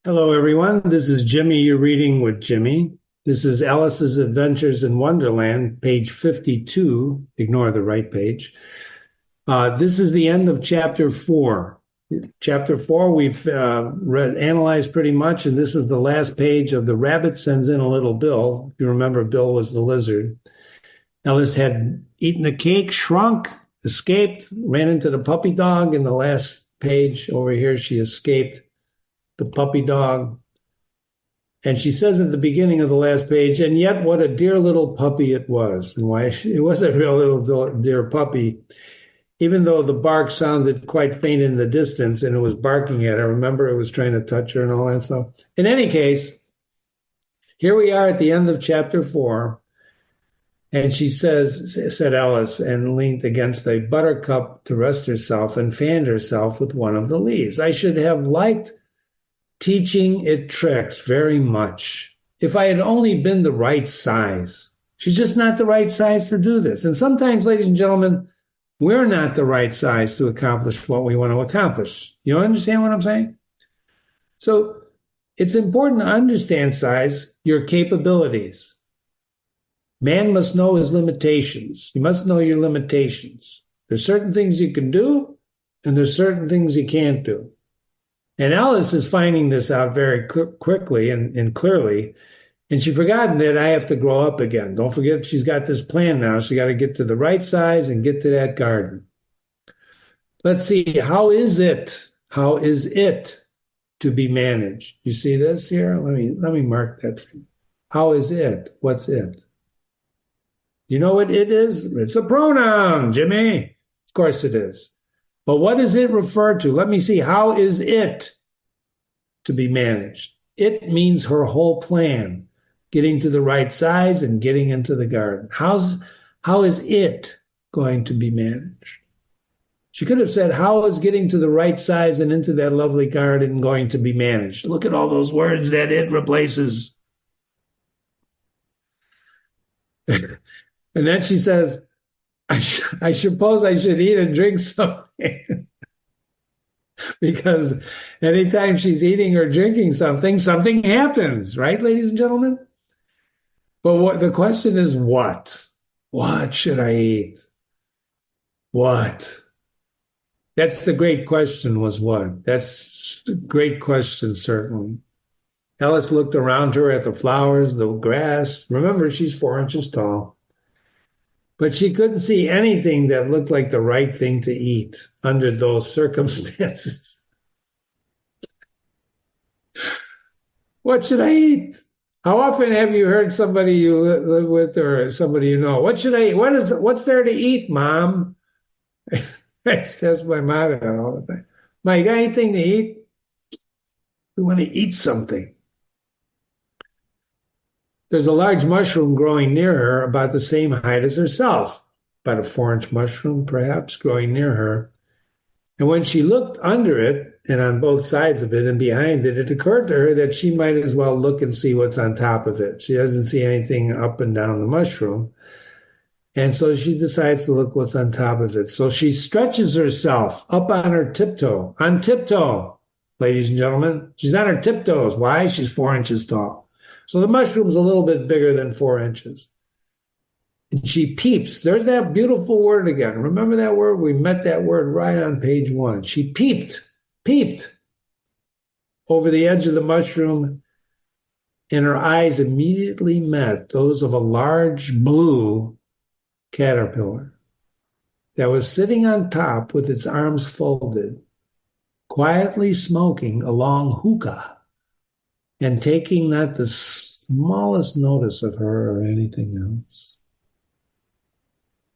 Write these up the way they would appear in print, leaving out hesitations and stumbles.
Hello, everyone. This is Jimmy. You're reading with Jimmy. This is Alice's Adventures in Wonderland, page 52. Ignore the right page. This is the end of chapter 4. Chapter 4, we've analyzed pretty much, and this is the last page of The Rabbit Sends in a Little Bill. If you remember, Bill was the lizard. Alice had eaten a cake, shrunk, escaped, ran into the puppy dog. In the last page over here, she escaped the puppy dog. And she says at the beginning of the last page, and yet what a dear little puppy it was. And why it was a real little dear puppy, even though the bark sounded quite faint in the distance and it was barking at her. Remember, it was trying to touch her and all that stuff. In any case, here we are at the end of chapter 4. And she said Alice, and leaned against a buttercup to rest herself and fanned herself with one of the leaves. I should have liked teaching it tricks very much. If I had only been the right size. She's just not the right size to do this. And sometimes, ladies and gentlemen, we're not the right size to accomplish what we want to accomplish. You understand what I'm saying? So it's important to understand size, your capabilities. Man must know his limitations. You must know your limitations. There's certain things you can do, and there's certain things you can't do. And Alice is finding this out very quickly and clearly. And she's forgotten that I have to grow up again. Don't forget, she's got this plan now. She got to get to the right size and get to that garden. Let's see, how is it? How is it to be managed? You see this here? Let me mark that for you. How is it? What's it? You know what it is? It's a pronoun, Jimmy. Of course it is. But what does it refer to? Let me see. How is it to be managed? It means her whole plan, getting to the right size and getting into the garden. How is it going to be managed? She could have said, how is getting to the right size and into that lovely garden going to be managed? Look at all those words that it replaces. And then she says, I suppose I should eat and drink something. Because anytime she's eating or drinking something happens, right, ladies and gentlemen? But the question is what? What should I eat? What? That's the great question, was what? That's the great question, certainly. Alice looked around her at the flowers, the grass. Remember, she's 4 inches tall. But she couldn't see anything that looked like the right thing to eat under those circumstances. What should I eat? How often have you heard somebody you live with or somebody you know, what should I eat? What's there to eat, Mom? That's my motto all the time. Ma, you got anything to eat? We want to eat something. There's a large mushroom growing near her about the same height as herself, about a 4-inch mushroom, perhaps, growing near her. And when she looked under it and on both sides of it and behind it, it occurred to her that she might as well look and see what's on top of it. She doesn't see anything up and down the mushroom. And so she decides to look what's on top of it. So she stretches herself up on her tiptoe, ladies and gentlemen. She's on her tiptoes. Why? She's 4 inches tall. So the mushroom's a little bit bigger than 4 inches. And she peeps. There's that beautiful word again. Remember that word? We met that word right on page 1. She peeped over the edge of the mushroom, and her eyes immediately met those of a large blue caterpillar that was sitting on top with its arms folded, quietly smoking a long hookah, and taking not the smallest notice of her or anything else.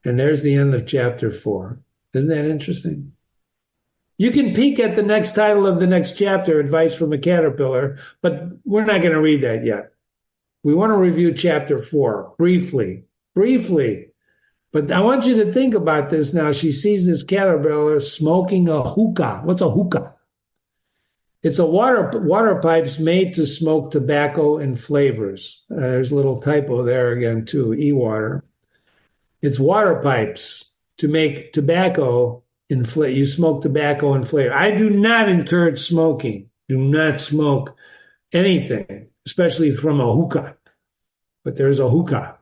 And there's the end of chapter 4. Isn't that interesting? You can peek at the next title of the next chapter, Advice from a Caterpillar, but we're not going to read that yet. We want to review chapter 4 briefly. But I want you to think about this now. She sees this caterpillar smoking a hookah. What's a hookah? It's a water pipes made to smoke tobacco and flavors. There's a little typo there again, too, e-water. It's water pipes to make tobacco and flavor. You smoke tobacco and flavor. I do not encourage smoking. Do not smoke anything, especially from a hookah. But there's a hookah,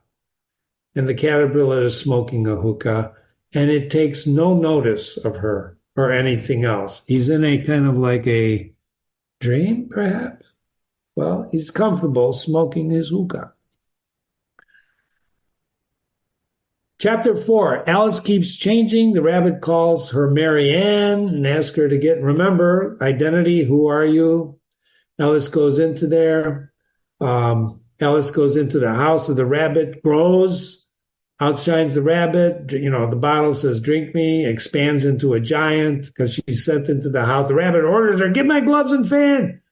and the caterpillar is smoking a hookah, and it takes no notice of her or anything else. He's in a kind of like a dream, perhaps. Well, he's comfortable smoking his hookah. Chapter 4, Alice keeps changing. The rabbit calls her Mary Ann and asks her to remember, identity, who are you? Alice goes into there. Alice goes into the house of the rabbit, grows, outshines the rabbit. The bottle says, drink me, expands into a giant because she's sent into the house. The rabbit orders her, get my gloves and fan.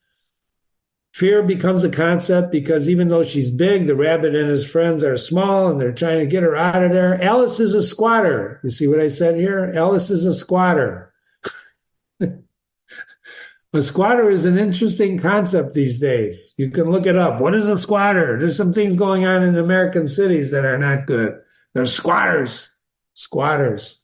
Fear becomes a concept because even though she's big, the rabbit and his friends are small and they're trying to get her out of there. Alice is a squatter. You see what I said here? Alice is a squatter. A squatter is an interesting concept these days. You can look it up. What is a squatter? There's some things going on in American cities that are not good. They're squatters. Squatters.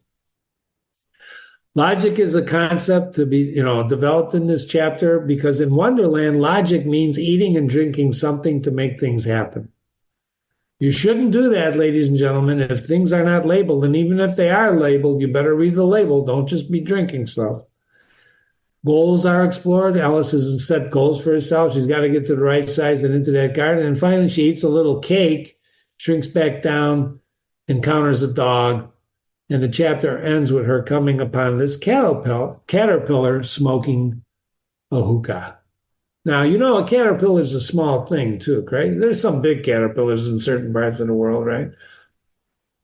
Logic is a concept to be, developed in this chapter because in Wonderland, logic means eating and drinking something to make things happen. You shouldn't do that, ladies and gentlemen, if things are not labeled. And even if they are labeled, you better read the label. Don't just be drinking stuff. Goals are explored. Alice has set goals for herself. She's got to get to the right size and into that garden. And finally, she eats a little cake, shrinks back down, encounters a dog. And the chapter ends with her coming upon this caterpillar smoking a hookah. Now, a caterpillar is a small thing too, right? There's some big caterpillars in certain parts of the world, right?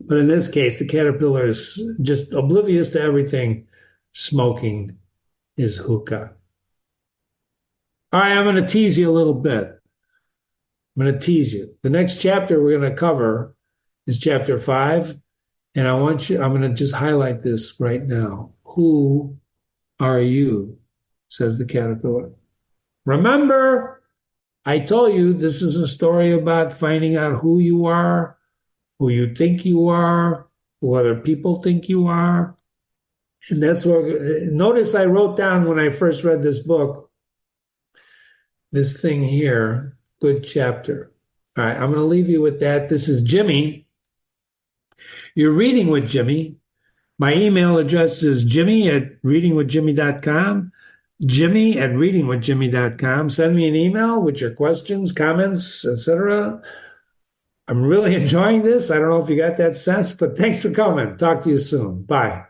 But in this case, the caterpillar is just oblivious to everything, smoking his hookah. All right, I'm going to tease you a little bit. I'm going to tease you. The next chapter we're going to cover is chapter 5. And I'm going to just highlight this right now. Who are you? Says the caterpillar. Remember, I told you this is a story about finding out who you are, who you think you are, who other people think you are. And that's what, notice I wrote down when I first read this book, this thing here, good chapter. All right, I'm going to leave you with that. This is Jimmy. You're reading with Jimmy. My email address is jimmy@readingwithjimmy.com. Jimmy@readingwithjimmy.com. Send me an email with your questions, comments, etc. I'm really enjoying this. I don't know if you got that sense, but thanks for coming. Talk to you soon. Bye.